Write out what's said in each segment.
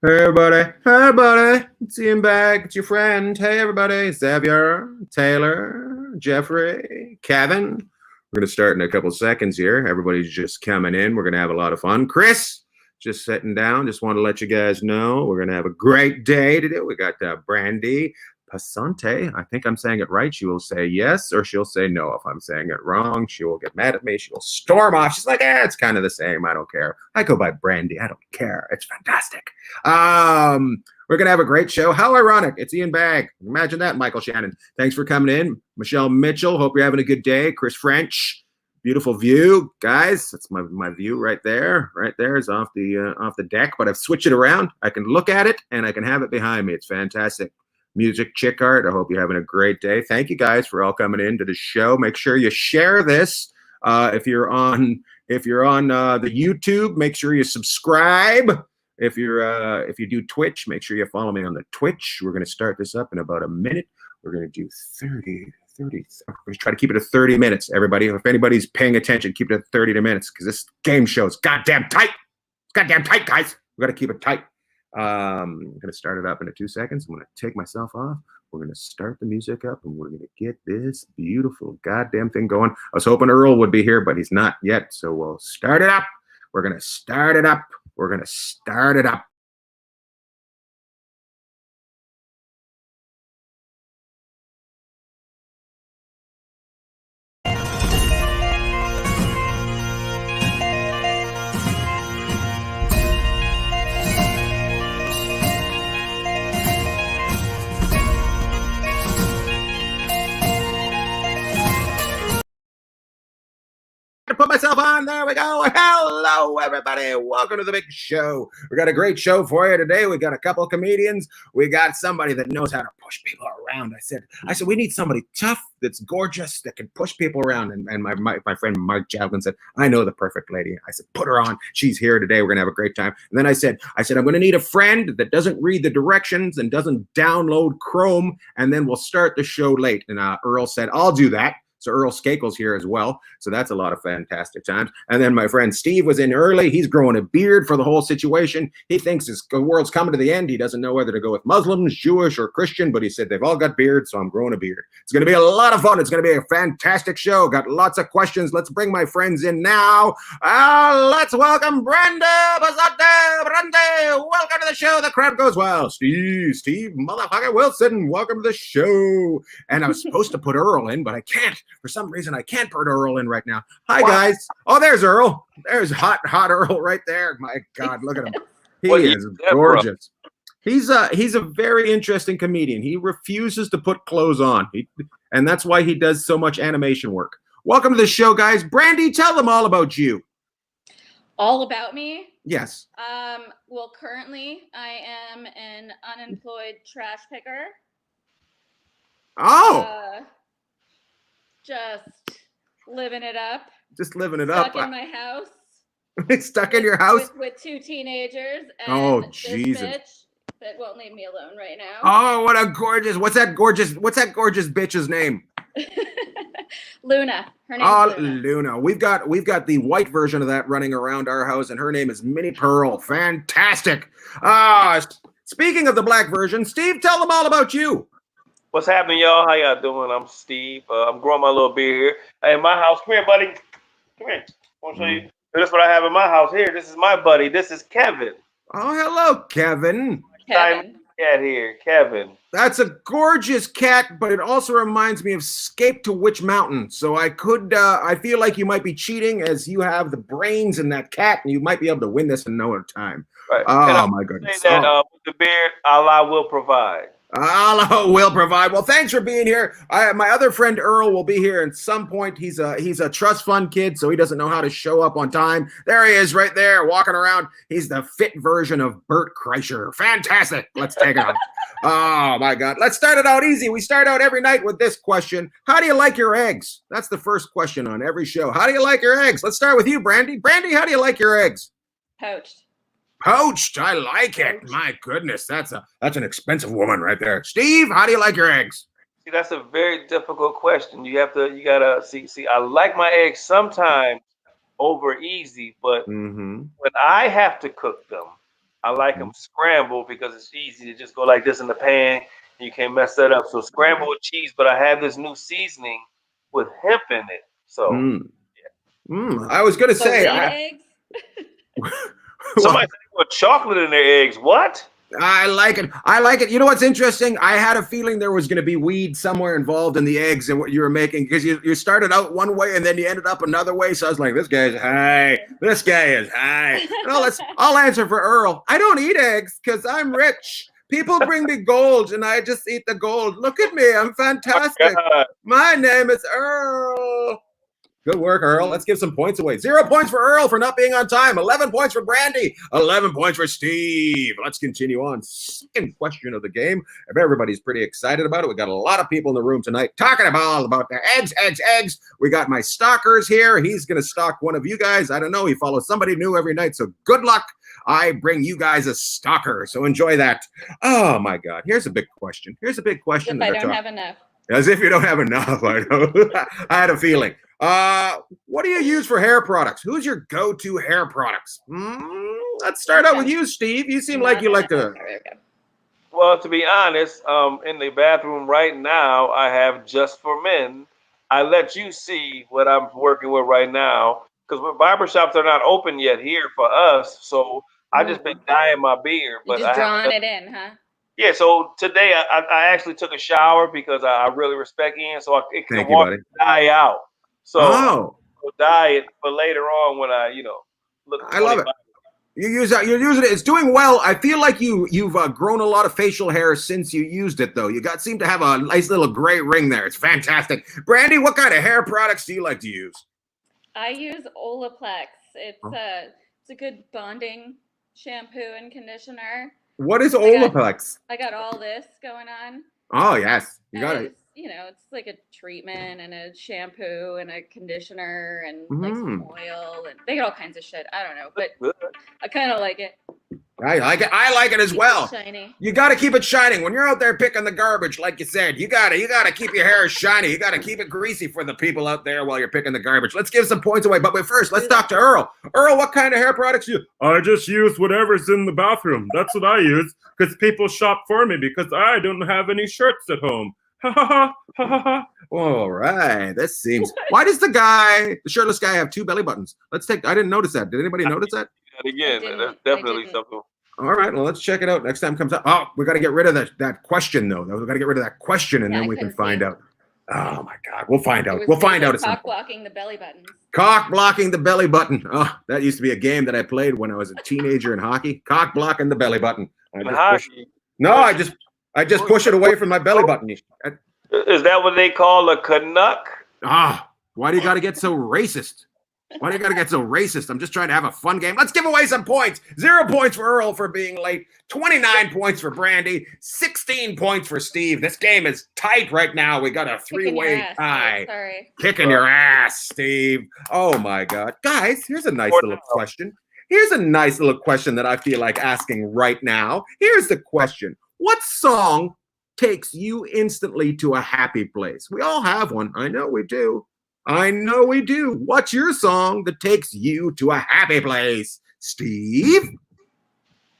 Hey everybody, it's Ian Bagg, it's your friend. Hey everybody, Xavier, Taylor, Jeffrey, Kevin. We're gonna start in a couple seconds here. Everybody's just coming in. We're gonna have a lot of fun. Chris, just sitting down. Just want to let you guys know we're gonna have a great day today. We got Brandi Passante. I think I'm saying it right. She will say yes or she'll say no. If I'm saying it wrong, she will get mad at me. She will storm off. She's like, it's kind of the same. I don't care. I go by Brandi. I don't care. It's fantastic. We're gonna have a great show. How ironic! It's Ian Bagg. Imagine that, Michael Shannon. Thanks for coming in, Michelle Mitchell. Hope you're having a good day. Chris French, beautiful view, guys. That's my view right there. Right there is off the deck, but I've switched it around. I can look at it and I can have it behind me. It's fantastic. Music chick art. I hope you're having a great day. Thank you guys for all coming into the show. Make sure you share this. If you're on the YouTube, make sure you subscribe. If you do Twitch, make sure you follow me on the Twitch. We're going to start this up in about a minute. We're going to do 30. We're try to keep it to 30 minutes, everybody. If anybody's paying attention, keep it at 30 minutes because this game show is goddamn tight. It's goddamn tight, guys. We got to keep it tight. I'm going to start it up in 2 seconds. I'm going to take myself off. We're going to start the music up, and we're going to get this beautiful goddamn thing going. I was hoping Earl would be here, but he's not yet, so we'll start it up. We're going to start it up. We're going to start it up. To put myself on. There we go. Hello, everybody. Welcome to the big show. We got a great show for you today. We got a couple of comedians. We got somebody that knows how to push people around. I said, we need somebody tough, that's gorgeous, that can push people around. And my friend Mark Javelin said, I know the perfect lady. I said, put her on. She's here today. We're gonna have a great time. And then I said, I'm gonna need a friend that doesn't read the directions and doesn't download Chrome. And then we'll start the show late. And Earl said, I'll do that. So Earl Skakel's here as well. So that's a lot of fantastic times. And then my friend Steve was in early. He's growing a beard for the whole situation. He thinks the world's coming to the end. He doesn't know whether to go with Muslims, Jewish, or Christian, but he said they've all got beards, so I'm growing a beard. It's going to be a lot of fun. It's going to be a fantastic show. Got lots of questions. Let's bring my friends in now. Let's welcome Brandi Passante. Brandi, welcome to the show. The crowd goes wild. Steve motherfucker Wilson, welcome to the show. And I was supposed to put Earl in, but I can't. For some reason, I can't put Earl in right now. Hi, guys. Oh, there's Earl. There's hot Earl right there. My God, look at him. He is gorgeous. He's a very interesting comedian. He refuses to put clothes on, and that's why he does so much animation work. Welcome to the show, guys. Brandi, tell them all about you. All about me? Yes. Well, currently, I am an unemployed trash picker. Oh. Just living it up. Just living it up. Stuck in my house. Stuck in your house? With 2 teenagers. And oh, This Jesus. bitch that won't leave me alone right now. Oh, what a gorgeous. What's that gorgeous bitch's name? Luna. Her name's Luna. We've got the white version of that running around our house, and her name is Minnie Pearl. Fantastic. Speaking of the black version, Steve, tell them all about you. What's happening, y'all? How y'all doing? I'm Steve. I'm growing my little beard here. Hey, in my house. Come here, buddy. Come here. I want to show you. This is what I have in my house here. This is my buddy. This is Kevin. Oh, hello, Kevin. Kevin. Cat here, Kevin. That's a gorgeous cat, but it also reminds me of Escape to Witch Mountain. So I feel like you might be cheating, as you have the brains in that cat, and you might be able to win this in no time. Right. Oh, my goodness. Say that with the beard, Allah will provide. Allah will provide. Well, thanks for being here. My other friend Earl will be here at some point. He's a trust fund kid, so he doesn't know how to show up on time. There he is, right there, walking around. He's the fit version of Bert Kreischer. Fantastic. Let's take it on. Oh my God. Let's start it out easy. We start out every night with this question: how do you like your eggs? That's the first question on every show. How do you like your eggs? Let's start with you, Brandi. Brandi, how do you like your eggs? Poached. Poached. I like it. My goodness, that's an expensive woman right there. Steve, how do you like your eggs? See, that's a very difficult question. You gotta see. I like my eggs sometimes over easy, but when I have to cook them, I like them scrambled because it's easy to just go like this in the pan. And you can't mess that up. So scrambled with cheese, but I have this new seasoning with hemp in it. So I was gonna So say, laid eggs? somebody said they put chocolate in their eggs. What? I like it. I like it. You know what's interesting? I had a feeling there was going to be weed somewhere involved in the eggs and what you were making because you started out one way and then you ended up another way. So I was like, this guy's high. This guy is high. I'll answer for Earl. I don't eat eggs because I'm rich. People bring me gold and I just eat the gold. Look at me. I'm fantastic. Oh, My name is Earl. Good work, Earl. Let's give some points away. 0 points for Earl for not being on time. 11 points for Brandi. 11 points for Steve. Let's continue on. Second question of the game. If everybody's pretty excited about it, we got a lot of people in the room tonight talking about their eggs. We got my stalkers here. He's going to stalk one of you guys. I don't know. He follows somebody new every night. So good luck. I bring you guys a stalker. So enjoy that. Oh, my God. Here's a big question. If I don't have enough. As if you don't have enough. I know. I had a feeling. What do you use for hair products? Who's your go-to hair products? Let's start out with you, Steve. You seem like you like to. Well, to be honest, in the bathroom right now, I have Just for Men. I let you see what I'm working with right now because barbershops are not open yet here for us. So I just been dyeing my beard. But just drawing it in, huh? Yeah, so today I actually took a shower because I really respect Ian, so it can dye out. So I'll dye it for later on when I, look. I love it. You're using it. It's doing well. I feel like you've grown a lot of facial hair since you used it, though. You seem to have a nice little gray ring there. It's fantastic. Brandi, what kind of hair products do you like to use? I use Olaplex. It's a good bonding shampoo and conditioner. What is Olaplex? I got all this going on. Oh, yes. You got it. It's like a treatment and a shampoo and a conditioner and like some oil. And they got all kinds of shit. I don't know, but I kind of like it. I like it. I like it as well. Shiny. You got to keep it shining. When you're out there picking the garbage, like you said, you got to keep your hair shiny. You got to keep it greasy for the people out there while you're picking the garbage. Let's give some points away. But first, let's talk to Earl. Earl, what kind of hair products do you use? I just use whatever's in the bathroom. That's what I use because people shop for me because I don't have any shirts at home. Ha ha ha ha ha ha. All right. This seems. Why does the shirtless guy, have 2 belly buttons? I didn't notice that. Did anybody notice that? Again, that's definitely something. All right, well, let's check it out next time comes up. Oh, we got to get rid of that question, though. We got to get rid of that question, and then we can find out. Oh, my God. We'll find out. We'll find out. Cock blocking the belly button. Cock blocking the belly button. Oh, that used to be a game that I played when I was a teenager in hockey. Cock blocking the belly button. I just push it away from my belly button. Is that what they call a Canuck? Why do you got to get so racist? Why do you got to get so racist? I'm just trying to have a fun game. Let's give away some points. 0 points for Earl for being late. 29 points for Brandi. 16 points for Steve. This game is tight right now. We got a 3-way tie. Sorry. Kicking your ass, Steve. Oh, my God. Guys, here's a nice little question. Here's a nice little question that I feel like asking right now. Here's the question. What song takes you instantly to a happy place? We all have one. I know we do. What's your song that takes you to a happy place, Steve?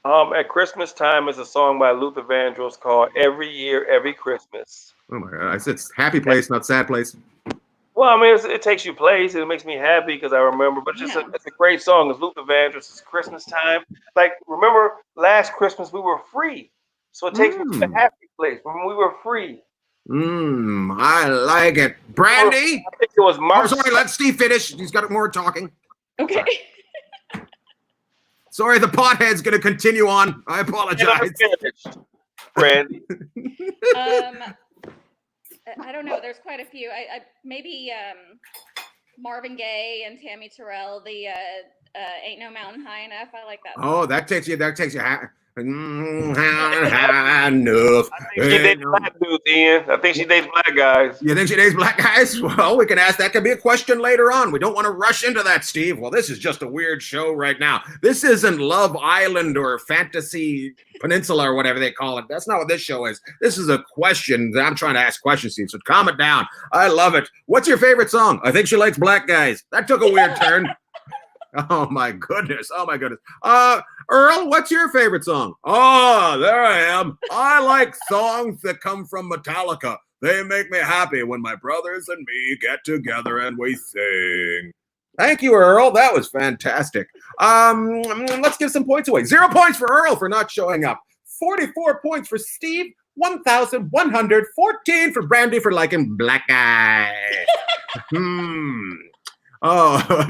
At Christmas time is a song by Luther Vandross called "Every Year, Every Christmas." Oh my God! I said happy place, not sad place. Well, I mean, it takes you place. It makes me happy because I remember. But it's a great song. It's Luther Vandross. It's Christmas time. Like, remember last Christmas we were free, so it takes me to a happy place when we were free. I like it. Brandi? I think it was March. Sorry, let Steve finish. He's got more talking. Okay. Sorry, the pothead's going to continue on. I apologize. Brandi. I don't know. There's quite a few. I maybe Marvin Gaye and Tammy Terrell. The "Ain't No Mountain High Enough." I like that song. Oh, that takes you. Enough. I think she dates black dudes, Ian. I think she dates black guys. You think she dates black guys? Well, we can ask. That could be a question later on. We don't want to rush into that, Steve. Well, this is just a weird show right now. This isn't Love Island or Fantasy Peninsula or whatever they call it. That's not what this show is. This is a question. I'm trying to ask questions, Steve, so calm it down. I love it. What's your favorite song? I think she likes black guys. That took a weird turn. Oh my goodness. Earl, what's your favorite song? Oh, there I am. I like songs that come from Metallica. They make me happy when my brothers and me get together and we sing. Thank you, Earl. That was fantastic. Let's give some points away. 0 points for Earl for not showing up. 44 points for Steve. 1,114 for Brandi for liking Black Eye. Oh,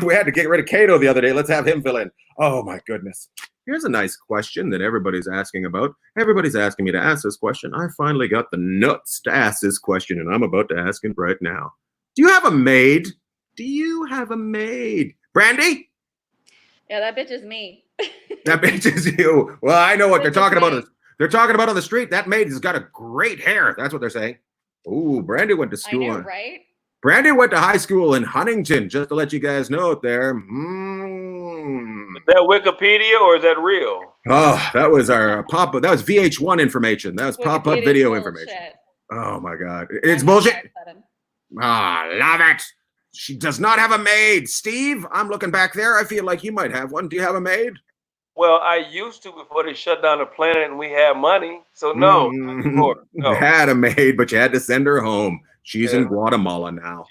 we had to get rid of Cato the other day. Let's have him fill in. Oh, my goodness. Here's a nice question that everybody's asking about. Everybody's asking me to ask this question. I finally got the nuts to ask this question, and I'm about to ask it right now. Do you have a maid? Do you have a maid? Brandi? Yeah, that bitch is me. That bitch is you. Well, I know what they're talking about. They're talking about on the street. That maid has got a great hair. That's what they're saying. Ooh, Brandi went to school. I know, right? Brandi went to high school in Huntington, just to let you guys know it there. Is that Wikipedia or is that real? Oh, that was our pop-up. That was VH1 information. That was pop-up video information. Oh, my God. It's bullshit. Love it. She does not have a maid. Steve, I'm looking back there. I feel like you might have one. Do you have a maid? Well, I used to before they shut down the planet and we had money. So no. No. You had a maid, but you had to send her home. She's in Guatemala now.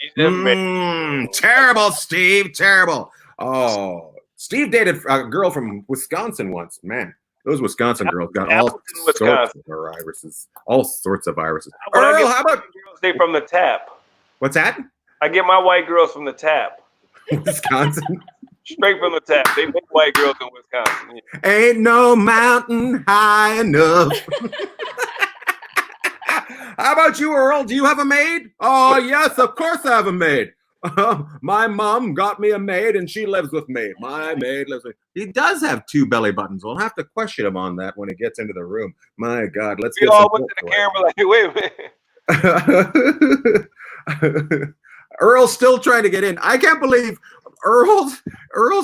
Terrible, Steve. Terrible. Oh, Steve dated a girl from Wisconsin once. Man, those Wisconsin girls got all sorts of viruses. All sorts of viruses. Earl, how about they from the tap? What's that? I get my white girls from the tap. Wisconsin. Straight from the tap. They make white girls in Wisconsin. Yeah. Ain't no mountain high enough. How about you, Earl? Do you have a maid? Oh, yes, of course I have a maid. My mom got me a maid and she lives with me. My maid lives with me. He does have 2 belly buttons. We'll have to question him on that when he gets into the room. My God, let's get all went to the camera like, wait a minute. Earl's still trying to get in. I can't believe Earl's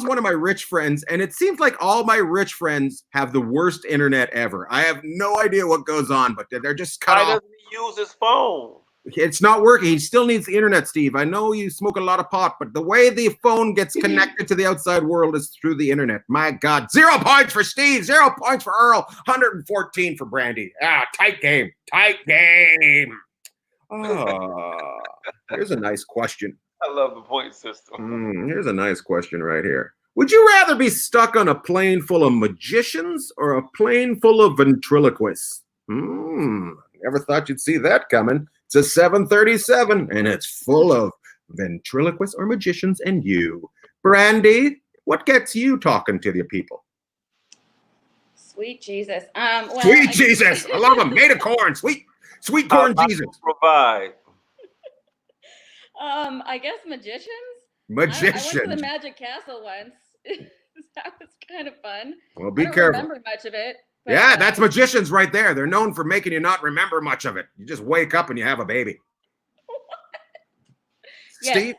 one of my rich friends, and it seems like all my rich friends have the worst internet ever. I have no idea what goes on, but they're just cut off. Why doesn't he use his phone? It's not working. He still needs the internet, Steve. I know you smoke a lot of pot, but the way the phone gets connected to the outside world is through the internet. My God. 0 points for Steve. 0 points for Earl. 114 for Brandi. Tight game. Tight game. Oh, here's a nice question. I love the point system. Here's a nice question right here. Would you rather be stuck on a plane full of magicians or a plane full of ventriloquists? Never thought you'd see that coming. It's a 737, and it's full of ventriloquists or magicians and you. Brandi, what gets you talking to the people? Sweet Jesus. Sweet Jesus. I love them. Made of corn. Sweet corn Jesus. Provide. I guess magicians. Magicians. I went to the Magic Castle once. That was kind of fun. Well, be I don't careful. remember much of it. But, yeah, that's magicians right there. They're known for making you not remember much of it. You just wake up and you have a baby. Yes. Steve?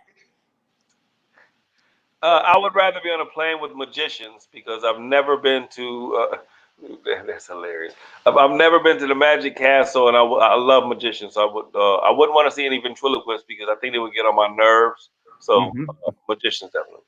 I would rather be on a plane with magicians because I've never been to. That's hilarious. I've never been to the Magic Castle, and I love magicians. So I wouldn't want to see any ventriloquists because I think they would get on my nerves. So magicians definitely.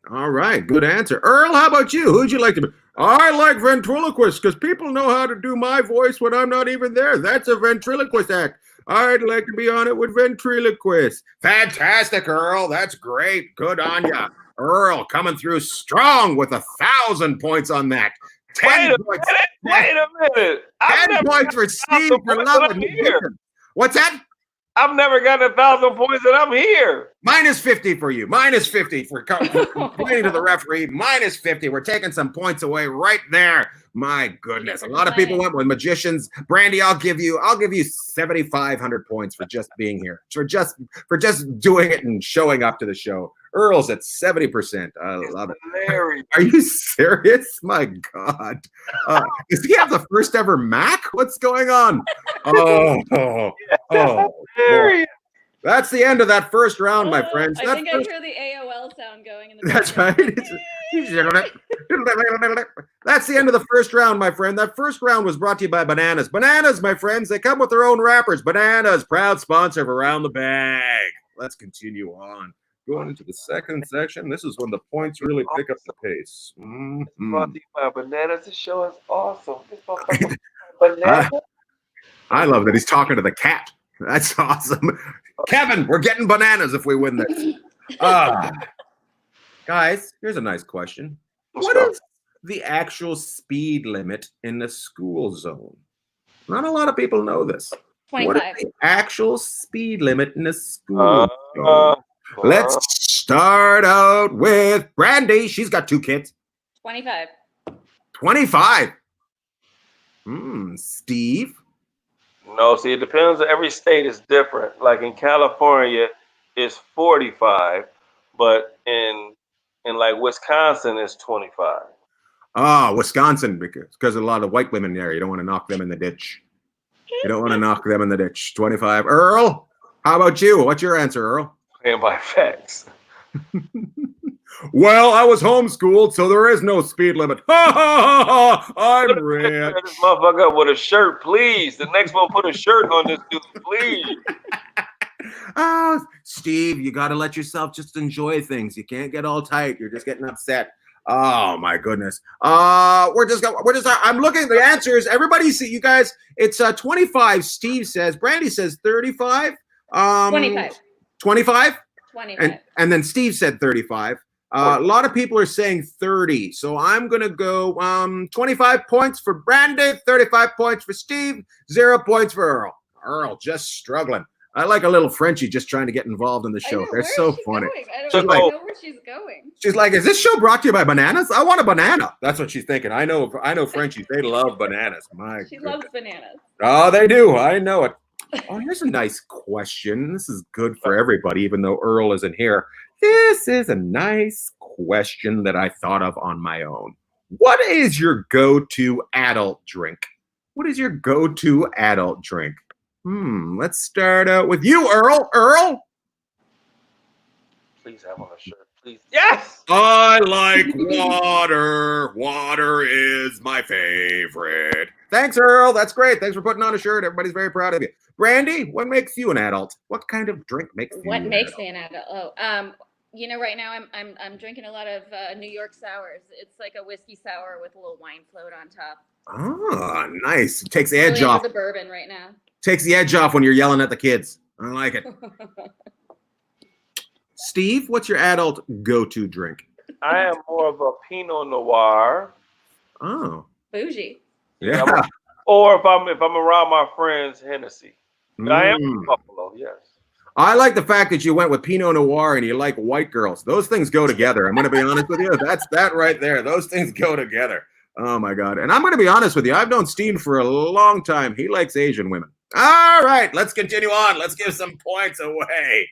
All right, good answer. Earl, how about you? Who'd you like to be? I like ventriloquists because people know how to do my voice when I'm not even there. That's a ventriloquist act. I'd like to be on it with ventriloquists. Fantastic, Earl. That's great. Good on ya. Earl coming through strong with 1,000 points on that. 10 points. Wait a minute. 10 points for Steve for loving here. What's that? I've never gotten 1,000 points and I'm here. Minus 50 for you. Minus 50 for complaining to the referee. Minus 50. We're taking some points away right there. My goodness. A lot of people went with magicians. Brandi, I'll give you 7,500 points for just being here. For just doing it and showing up to the show. Earl's at 70%. I love it. Hilarious. Are you serious? My God. Does he have the first ever Mac? What's going on? Oh. Boy. That's the end of that first round, my friends. I think I hear the AOL sound going in the That's right. That's the end of the first round, my friend. That first round was brought to you by Bananas. Bananas, my friends, they come with their own wrappers. Bananas, proud sponsor of Around the Bag. Let's continue on. Going into the second section. This is when the points really pick up the pace. Brought to you by Bananas. This show is awesome. This motherfucker banana. I love that he's talking to the cat. That's awesome. Kevin, we're getting bananas if we win this. Guys, here's a nice question. What is the actual speed limit in the school zone? Not a lot of people know this. 25. What is the actual speed limit in the school zone? Let's start out with Brandi. She's got 2 kids. 25. 25. Steve? No, see, it depends. Every state is different. Like in California, it's 45, but in like Wisconsin, it's 25. Wisconsin, because a lot of white women there. You don't want to knock them in the ditch. You don't want to knock them in the ditch. 25. Earl, how about you? What's your answer, Earl? And by facts. Well, I was homeschooled, so there is no speed limit. Ha ha ha! I'm rich. This motherfucker up with a shirt, please. The next one, put a shirt on this dude, please. Steve, you got to let yourself just enjoy things. You can't get all tight. You're just getting upset. Oh my goodness. I'm looking at the answers. Everybody see, you guys, it's 25. Steve says, Brandi says 35. 25. 25? 25. And then Steve said 35. A lot of people are saying 30. So I'm going to go 25 points for Brandi, 35 points for Steve, 0 points for Earl. Earl just struggling. I like a little Frenchie just trying to get involved in the show. They're so funny. I don't know where she's going. She's like, is this show brought to you by bananas? I want a banana. That's what she's thinking. I know Frenchies. They love bananas. She loves bananas. Oh, they do. I know it. Oh, here's a nice question. This is good for everybody, even though Earl isn't here. This is a nice question that I thought of on my own. What is your go-to adult drink? What is your go-to adult drink? Let's start out with you, Earl. Earl? Please have on a shirt, please. Yes! I like water. Water is my favorite. Thanks, Earl. That's great. Thanks for putting on a shirt. Everybody's very proud of you. Brandi, what makes you an adult? What kind of drink makes you What an makes adult? me an adult? Right now I'm drinking a lot of New York sours. It's like a whiskey sour with a little wine float on top. Oh, nice. It takes the edge Really off. into bourbon right now. Takes the edge off when you're yelling at the kids. I like it. Steve, what's your adult go-to drink? I am more of a Pinot Noir. Oh, Bougie. yeah. Or if I'm around my friends, Hennessy. I am from Buffalo, yes. I like the fact that you went with Pinot Noir and you like white girls. Those things go together. I'm going to be honest with you. That's that right there. Those things go together. Oh, my God. And I'm going to be honest with you. I've known Steve for a long time. He likes Asian women. All right. Let's continue on. Let's give some points away.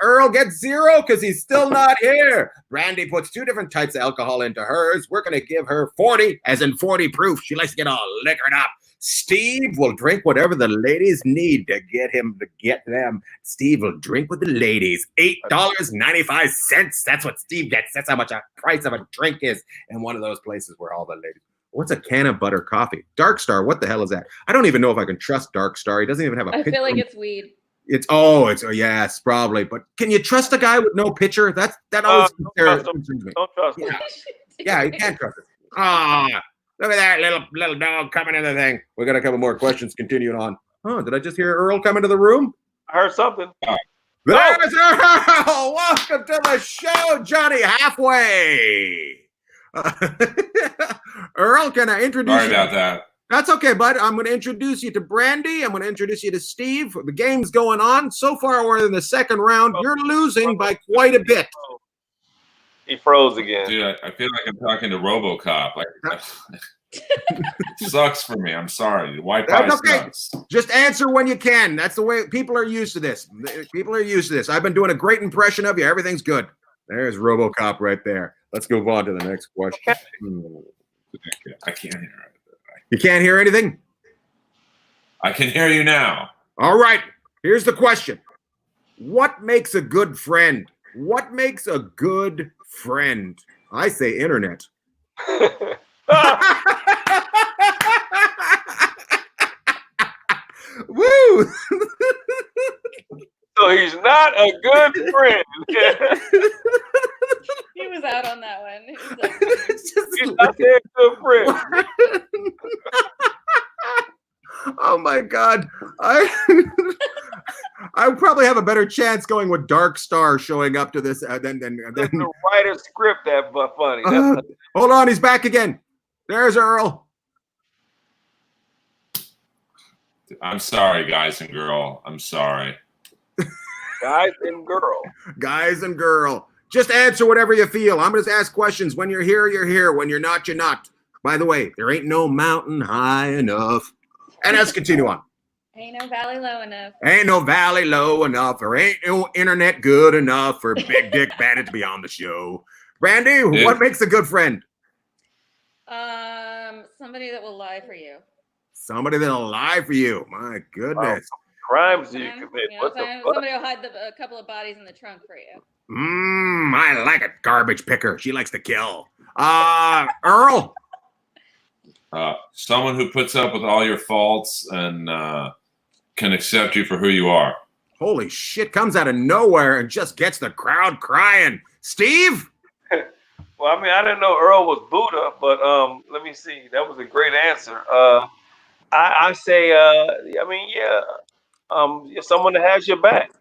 Earl gets 0 because he's still not here. Brandi puts 2 different types of alcohol into hers. We're going to give her 40, as in 40 proof. She likes to get all liquored up. Steve will drink whatever the ladies need to get him to get them. Steve will drink with the ladies. $8.95. That's what Steve gets. That's how much a price of a drink is in one of those places where all the ladies. What's a can of butter coffee? Dark Star. What the hell is that? I don't even know if I can trust Dark Star. He doesn't even have a picture. I feel like it's weed. Yes, probably. But can you trust a guy with no pitcher? That always concerns me. Don't trust him. Yeah, you can't trust it. Look at that little dog coming in the thing. We got a couple more questions continuing on. Oh, did I just hear Earl come into the room? I heard something. There's Earl. Welcome to the show, Johnny Halfway. Earl, can I introduce you? Sorry about that. That's okay, bud. I'm going to introduce you to Brandi. I'm going to introduce you to Steve. The game's going on. So far, we're in the second round. You're losing by quite a bit. He froze again. Dude, I feel like I'm talking to RoboCop. Sucks for me. I'm sorry. Wi-Fi sucks. Just answer when you can. That's the way people are used to this. People are used to this. I've been doing a great impression of you. Everything's good. There's RoboCop right there. Let's move on to the next question. I can't hear it. You can't hear anything? I can hear you now. All right. Here's the question. What makes a good friend? What makes a good friend? I say internet. So Woo! So he's not a good friend. He was out on that one. He was like, He's not their good friend. Oh my God. I would probably have a better chance going with Dark Star showing up to this than The writer's script that but funny. hold on, he's back again. There's Earl. I'm sorry, guys and girl. I'm sorry. Guys and girl. Guys and girl. Just answer whatever you feel. I'm just ask questions. When you're here, you're here. When you're not, you're not. By the way, there ain't no mountain high enough. And let's continue on. ain't no valley low enough. Ain't no valley low enough. There ain't no internet good enough for Big Dick Bandit to be on the show. Brandi, what makes a good friend? Somebody that will lie for you. Somebody that'll lie for you. My goodness. Crimes you commit. You know, somebody will hide a couple of bodies in the trunk for you. I like it. Garbage picker. She likes to kill. Earl. Someone who puts up with all your faults and can accept you for who you are. Holy shit, comes out of nowhere and just gets the crowd crying. Steve? Well, I mean, I didn't know Earl was Buddha, but let me see. That was a great answer. I say, someone that has your back.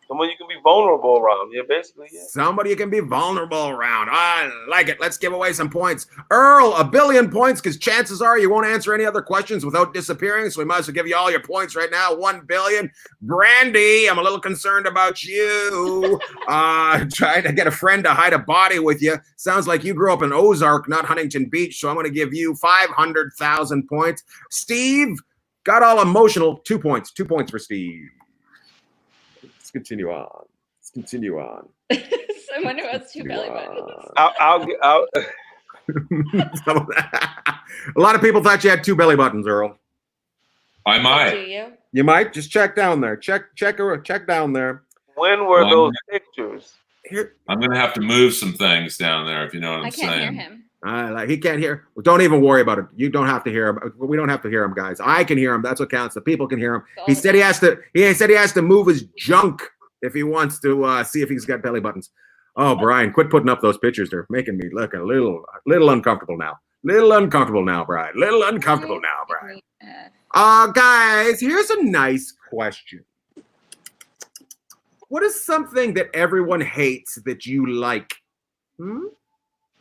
Someone you can be vulnerable around. Yeah, basically, yeah. Somebody you can be vulnerable around. I like it. Let's give away some points. Earl, 1 billion points, because chances are you won't answer any other questions without disappearing, so we might as well give you all your points right now. 1 billion. Brandi, I'm a little concerned about you. Trying to get a friend to hide a body with you. Sounds like you grew up in Ozark, not Huntington Beach, so I'm going to give you 500,000 points. Steve, got all emotional. 2 points. 2 points for Steve. Continue on. Let's continue on. Someone who has 2 belly buttons. I'll A lot of people thought you had 2 belly buttons, Earl. I might. Do you? You might just check down there. Check down there. When were those pictures? Here, I'm going to have to move some things down there, if you know what I'm I can't saying. hear him. he can't hear. Well, don't even worry about it. You don't have to hear him. We don't have to hear him, guys. I can hear him. That's what counts. The people can hear him. He said he has to. He said he has to move his junk if he wants to see if he's got belly buttons. Oh, Brian, quit putting up those pictures. They're making me look a little uncomfortable now. Little uncomfortable now, Brian. Guys, here's a nice question. What is something that everyone hates that you like?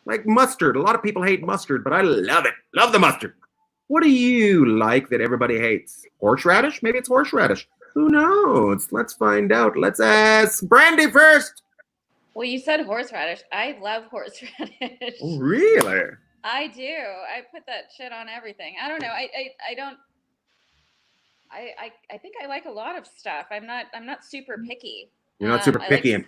Like mustard. A lot of people hate mustard, but I love it. Love the mustard. What do you like that everybody hates? Horseradish? Maybe it's horseradish. Who knows? Let's find out. Let's ask Brandi first. Well, you said horseradish. I love horseradish. Oh, really? I do. I put that shit on everything. I don't know. I think I like a lot of stuff. I'm not super picky. You're not super picky.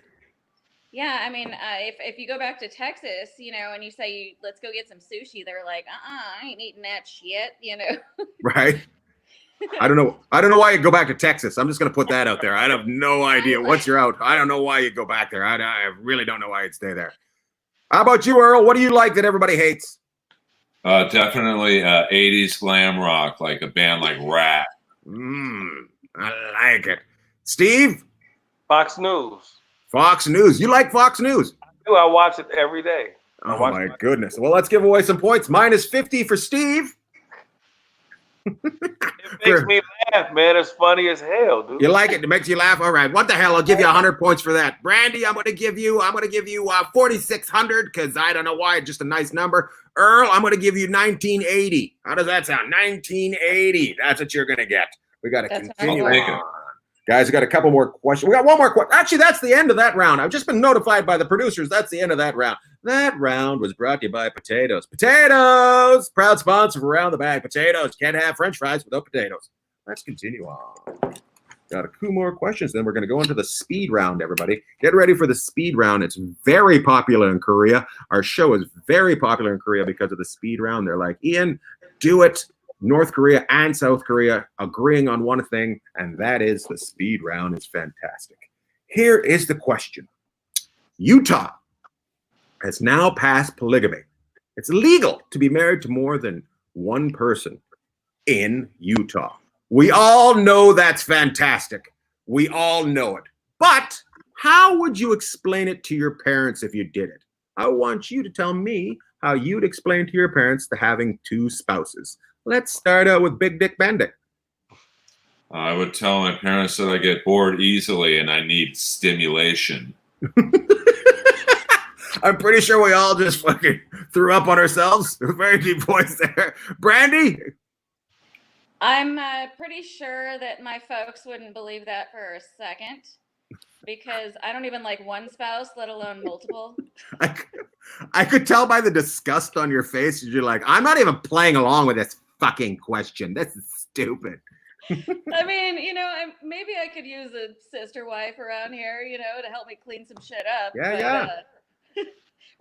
Yeah, I mean, if you go back to Texas, you know, and you say let's go get some sushi, they're like, I ain't eating that shit, you know. Right. I don't know why you go back to Texas. I'm just gonna put that out there. I have no idea. Once you're out, I don't know why you go back there. I really don't know why you'd stay there. How about you, Earl? What do you like that everybody hates? Definitely 80s glam rock, like a band like Rat. I like it. Steve? Fox News. Fox News. You like Fox News? I do. I watch it every day. Oh, my goodness. Well, let's give away some points. Minus 50 for Steve. It makes me laugh, man. It's funny as hell, dude. You like it? It makes you laugh? All right. What the hell? I'll give you 100 points for that. Brandi, I'm going to give you 4,600 because I don't know why. Just a nice number. Earl, I'm going to give you 1980. How does that sound? 1980. That's what you're going to get. We got to continue on. Guys, we got a couple more questions. We got one more question. Actually, that's the end of that round. I've just been notified by the producers. That's the end of that round. That round was brought to you by Potatoes. Potatoes! Proud sponsor for Around the Bag. Potatoes. Can't have French fries without potatoes. Let's continue on. Got a few more questions. Then we're going to go into the speed round, everybody. Get ready for the speed round. It's very popular in Korea. Our show is very popular in Korea because of the speed round. They're like, Ian, do it. North Korea and South Korea agreeing on one thing, and that is the speed round is fantastic. Here is the question. Utah has now passed polygamy. It's legal to be married to more than one person in Utah. We all know that's fantastic. We all know it. But how would you explain it to your parents if you did it? I want you to tell me how you'd explain to your parents to having 2 spouses. Let's start out with Big Dick Bandit. I would tell my parents that I get bored easily and I need stimulation. I'm pretty sure we all just fucking threw up on ourselves. Very deep voice there. Brandi? I'm pretty sure that my folks wouldn't believe that for a second, because I don't even like one spouse, let alone multiple. I could tell by the disgust on your face. You're like, I'm not even playing along with this fucking question. This is stupid. I mean, maybe I could use a sister wife around here, to help me clean some shit up. Yeah.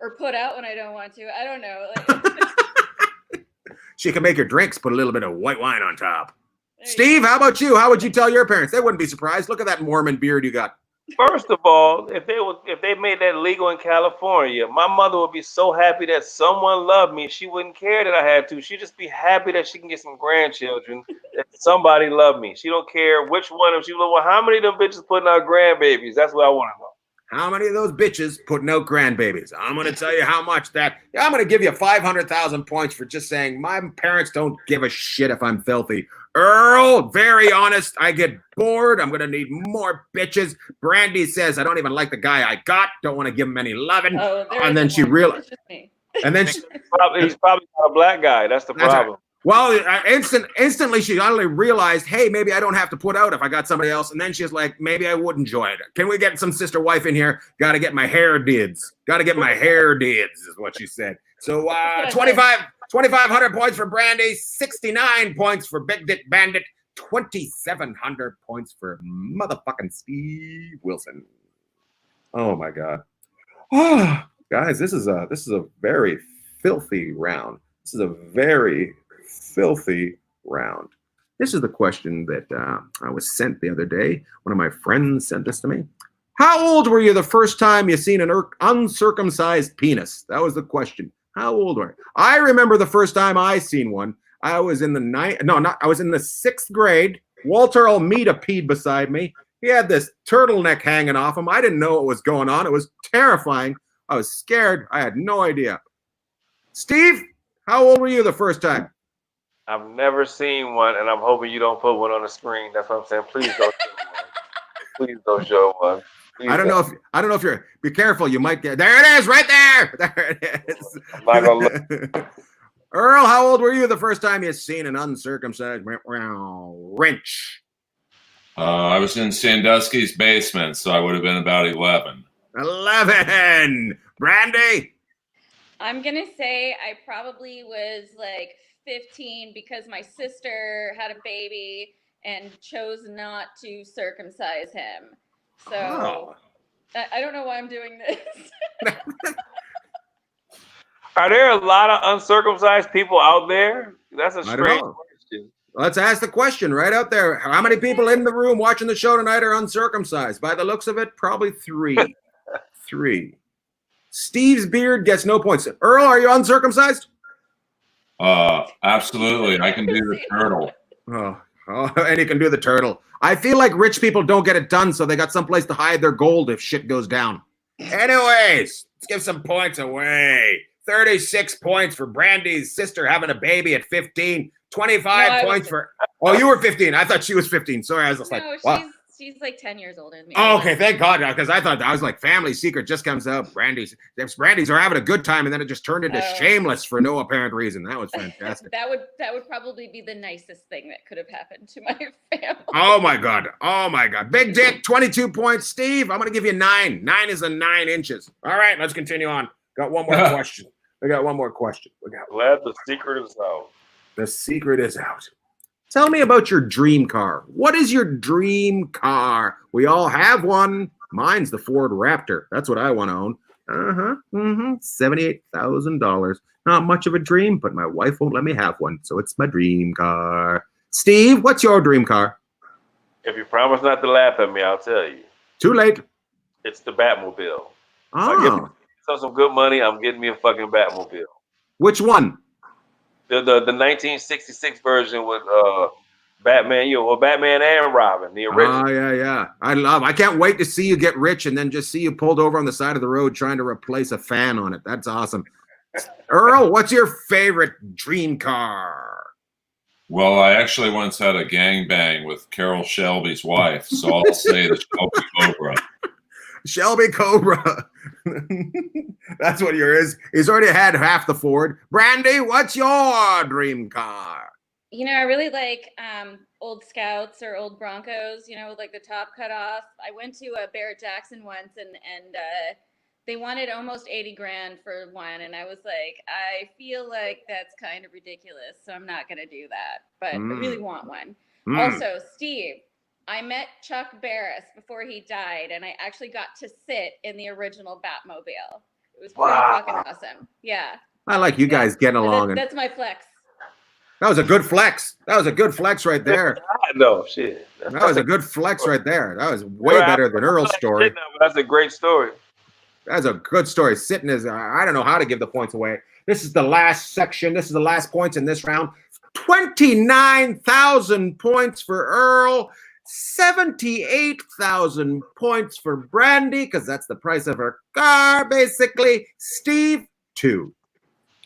Or put out when I don't want to. I don't know. She can make your drinks, put a little bit of white wine on top. Steve, how about you? How would you tell your parents? They wouldn't be surprised. Look at that Mormon beard you got. First of all, if they made that legal in California, my mother would be so happy that someone loved me. She wouldn't care that I had to. She'd just be happy that she can get some grandchildren, that somebody loved me. She don't care which one of them. Well, how many of them bitches putting out grandbabies? That's what I want to know. How many of those bitches putting out grandbabies? I'm going to tell you how much that. I'm going to give you 500,000 points for just saying my parents don't give a shit if I'm filthy. Earl, very honest. I get bored. I'm going to need more bitches. Brandi says, I don't even like the guy I got. Don't want to give him any loving. And then she realized. And then he's probably not a black guy. That's the problem. Right. Well, instantly she only realized, hey, maybe I don't have to put out if I got somebody else. And then she's like, maybe I would enjoy it. Can we get some sister wife in here? Got to get my hair dids. Got to get my hair dids is what she said. So 2,500 points for Brandi, 69 points for Big Dick Bandit, 2,700 points for motherfucking Steve Wilson. Oh my God. Oh, guys, this is a very filthy round. This is a very filthy round. This is the question that I was sent the other day. One of my friends sent this to me. How old were you the first time you seen an uncircumcised penis? That was the question. How old were you? I remember the first time I seen one. I was in the I was in the 6th grade. Walter Almeida peed beside me. He had this turtleneck hanging off him. I didn't know what was going on. It was terrifying. I was scared. I had no idea. Steve, how old were you the first time? I've never seen one, and I'm hoping you don't put one on the screen. That's what I'm saying. Please don't show one. Please don't show one. Please I don't know if you're. Be careful. You might get. There it is, right there. There it is. I'm not gonna look. Earl, how old were you the first time you seen an uncircumcised wrench? I was in Sandusky's basement, so I would have been about 11. 11. Brandi. I'm gonna say I probably was like 15 because my sister had a baby and chose not to circumcise him. So I don't know why I'm doing this. Are there a lot of uncircumcised people out there? That's a strange question. Let's ask the question right out there. How many people in the room watching the show tonight are uncircumcised? By the looks of it, probably 3. 3. Steve's beard gets no points. Earl, are you uncircumcised? Absolutely. I can do the turtle. Oh, and he can do the turtle. I feel like rich people don't get it done, so they got someplace to hide their gold if shit goes down. Anyways, let's give some points away. 36 points for Brandi's sister having a baby at 15. 25 points for. Oh, you were 15. I thought she was 15. Sorry, I was just like, wow. She's like 10 years older than me. Oh, okay, thank God, because I thought I was like, family secret just comes out. Brandi's are having a good time, and then it just turned into Shameless for no apparent reason. That was fantastic. that would probably be the nicest thing that could have happened to my family. Oh my God. Big Dick, 22 points. Steve, I'm gonna give you 9. 9 is a 9 inches. All right, let's continue on. Got one more question. We got one more question. Glad the secret is out. The secret is out. Tell me about your dream car. What is your dream car? We all have one. Mine's the Ford Raptor. That's what I want to own. $78,000. Not much of a dream, but my wife won't let me have one, so it's my dream car. Steve, what's your dream car? If you promise not to laugh at me, I'll tell you. Too late. It's the Batmobile. Oh. Some good money, I'm getting me a fucking Batmobile. Which one? The 1966 version with Batman, or Batman and Robin, the original. Oh, yeah. I can't wait to see you get rich and then just see you pulled over on the side of the road trying to replace a fan on it. That's awesome. Earl, what's your favorite dream car? Well, I actually once had a gangbang with Carol Shelby's wife, so I'll say the Shelby Cobra. Shelby Cobra. That's what yours is. He's already had half the Ford. Brandi, what's your dream car? I really like old Scouts or old Broncos, with like the top cut off. I went to a Barrett Jackson once and they wanted almost 80 grand for one. And I was like, I feel like that's kind of ridiculous. So I'm not going to do that. But I really want one. Also, Steve, I met Chuck Barris before he died. And I actually got to sit in the original Batmobile. It was pretty fucking awesome. Yeah. I like you guys getting along. That's my flex. That was a good flex. That was a good flex right there. No, shit. That was a good flex right there. That was way better than Earl's story. That's a great story. That's a good story. Sitting is, I don't know how to give the points away. This is the last section. This is the last points in this round. 29,000 points for Earl. 78,000 points for Brandi, because that's the price of her car, basically. Steve, 2.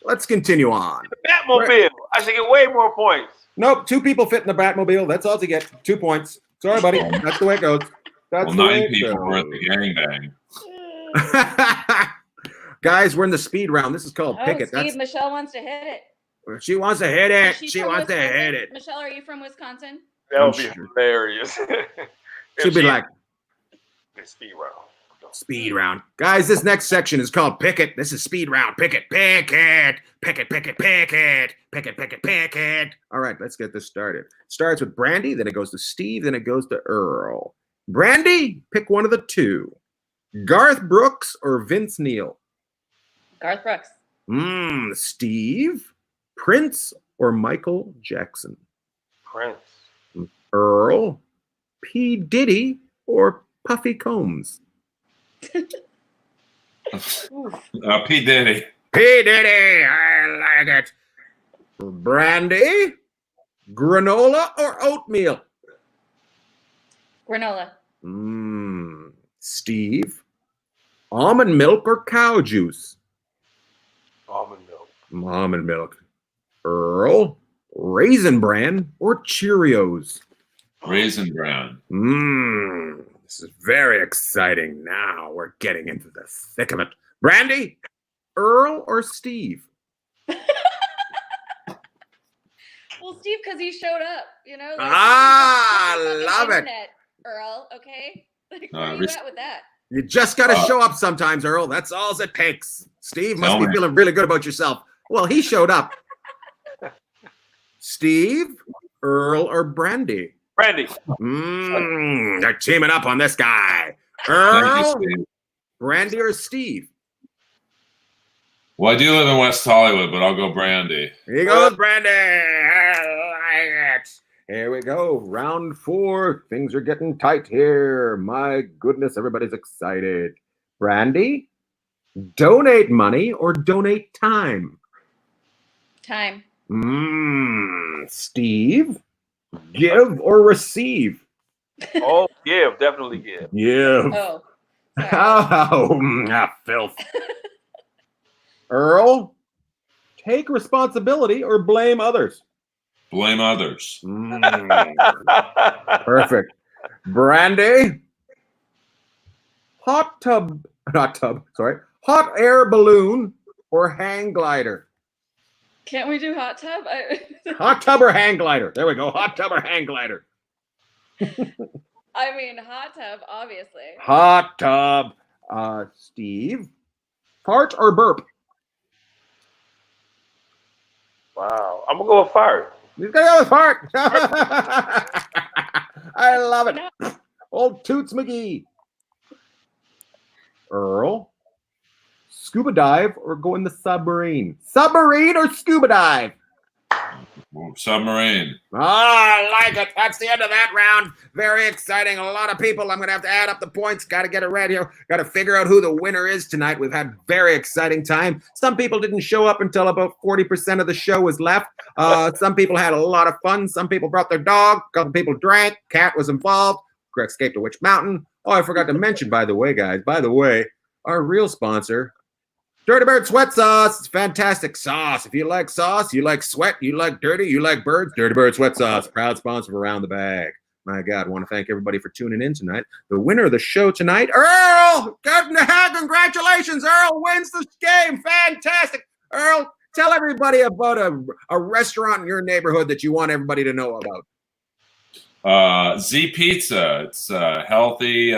Let's continue on. The Batmobile. I should get way more points. Nope, 2 people fit in the Batmobile. That's all to get. 2 points. Sorry, buddy. That's the way it goes. That's Well, 9 people were at the gangbang. Guys, we're in the speed round. This is called Pick It. Steve, Michelle wants to hit it. She wants to hit it. She She from wants to Wisconsin? hit it. Michelle, are you from Wisconsin? That would be sure. hilarious. She'll be like, speed round. speed round. Guys, this next section is called Pick It. This is speed round. Pick it, pick it, pick it, pick it, pick it, pick it, pick it, pick it. All right, let's get this started. Starts with Brandi, then it goes to Steve, then it goes to Earl. Brandi, pick one of the 2. Garth Brooks or Vince Neil? Garth Brooks. Steve, Prince or Michael Jackson? Prince. Earl, P. Diddy or Puffy Combs? P. Diddy. P. Diddy, I like it. Brandi, granola or oatmeal? Granola. Steve, almond milk or cow juice? Almond milk. Almond milk. Earl, Raisin Bran or Cheerios? Raisin Bran. This is very exciting. Now we're getting into the thick of it. Brandi, Earl or Steve? Well, Steve, because he showed up, Love it. Internet, Earl, okay? Like, where are you at with that? You just got to show up sometimes, Earl. That's all it takes. Steve must Tell be me. feeling really good about yourself. Well, he showed up. Steve, Earl, or Brandi? Brandi. They're teaming up on this guy. Thank Earl, you, Steve. Brandi, or Steve? Well, I do live in West Hollywood, but I'll go Brandi. Here you go, Brandi. I like it. Here we go. Round 4. Things are getting tight here. My goodness, everybody's excited. Brandi, donate money or donate time? Time. Steve, give or receive? Oh, give. Definitely give. Give. Oh. Sorry. Oh, filth. Earl, take responsibility or blame others? Blame others. Perfect. Brandi, hot air balloon or hang glider? Can't we do hot tub? Hot tub or hang glider? There we go. Hot tub or hang glider? I mean, hot tub, obviously. Hot tub. Steve, fart or burp? Wow. I'm going to go with fire. He's gonna go with fart. I love it. Old Toots McGee. Earl, scuba dive or go in the submarine? Submarine or scuba dive? Submarine. Oh, I like it. That's the end of that round. Very exciting. A lot of people. I'm going to have to add up the points. Got to get it right here. Got to figure out who the winner is tonight. We've had very exciting time. Some people didn't show up until about 40% of the show was left. Some people had a lot of fun. Some people brought their dog. A couple people drank. Cat was involved. Greg escaped to Witch Mountain. Oh, I forgot to mention, by the way, guys. By the way, our real sponsor, Dirty Bird Sweat Sauce. It's fantastic sauce. If you like sauce, you like sweat, you like dirty, you like birds, Dirty Bird Sweat Sauce, proud sponsor of Around the Bag. My God, I want to thank everybody for tuning in tonight. The winner of the show tonight, Earl! Congratulations, Earl wins this game. Fantastic. Earl, tell everybody about a restaurant in your neighborhood that you want everybody to know about. Z Pizza. It's healthy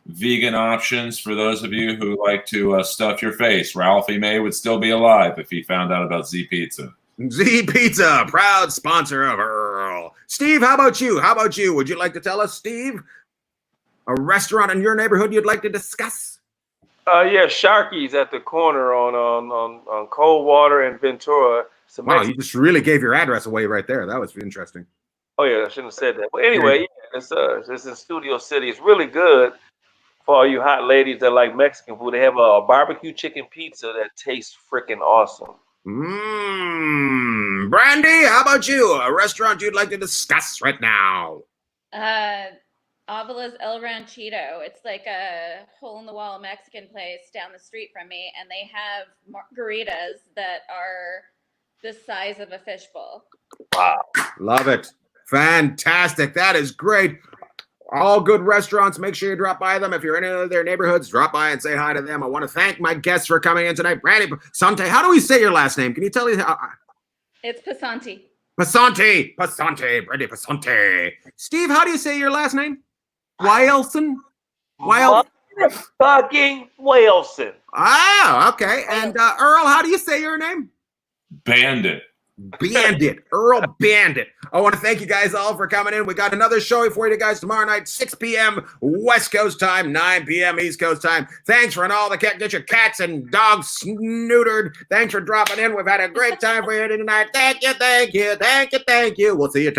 vegan options for those of you who like to stuff your face. Ralphie May would still be alive if he found out about Z Pizza. Z Pizza, proud sponsor of Earl. Steve, how about you? How about you? Would you like to tell us, Steve, a restaurant in your neighborhood you'd like to discuss? Yeah, Sharky's at the corner on Coldwater and Ventura. Wow, you just really gave your address away right there. That was interesting. Oh yeah, I shouldn't have said that. But anyway, yeah, it's in Studio City. It's really good for all you hot ladies that like Mexican food. They have a barbecue chicken pizza that tastes freaking awesome. Brandi, how about you? A restaurant you'd like to discuss right now? Avala's El Ranchito. It's like a hole-in-the-wall Mexican place down the street from me, and they have margaritas that are the size of a fishbowl. Wow. Love it. Fantastic. That is great. All good restaurants. Make sure you drop by them. If you're in any of their neighborhoods, drop by and say hi to them. I want to thank my guests for coming in tonight. Brandi Passante. How do we say your last name? Can you tell me? It's Passante. Passante. Brandi Passante. Steve, how do you say your last name? Wilson? Fucking Wilson. Ah, okay. And Earl, how do you say your name? Bandit. Bandit. Earl Bandit. I want to thank you guys all for coming in. We got another show for you guys tomorrow night, 6 p.m. West Coast time, 9 p.m. East Coast time. Thanks for all the get your cats and dogs neutered. Thanks for dropping in. We've had a great time for you tonight. Thank you. We'll see you tomorrow.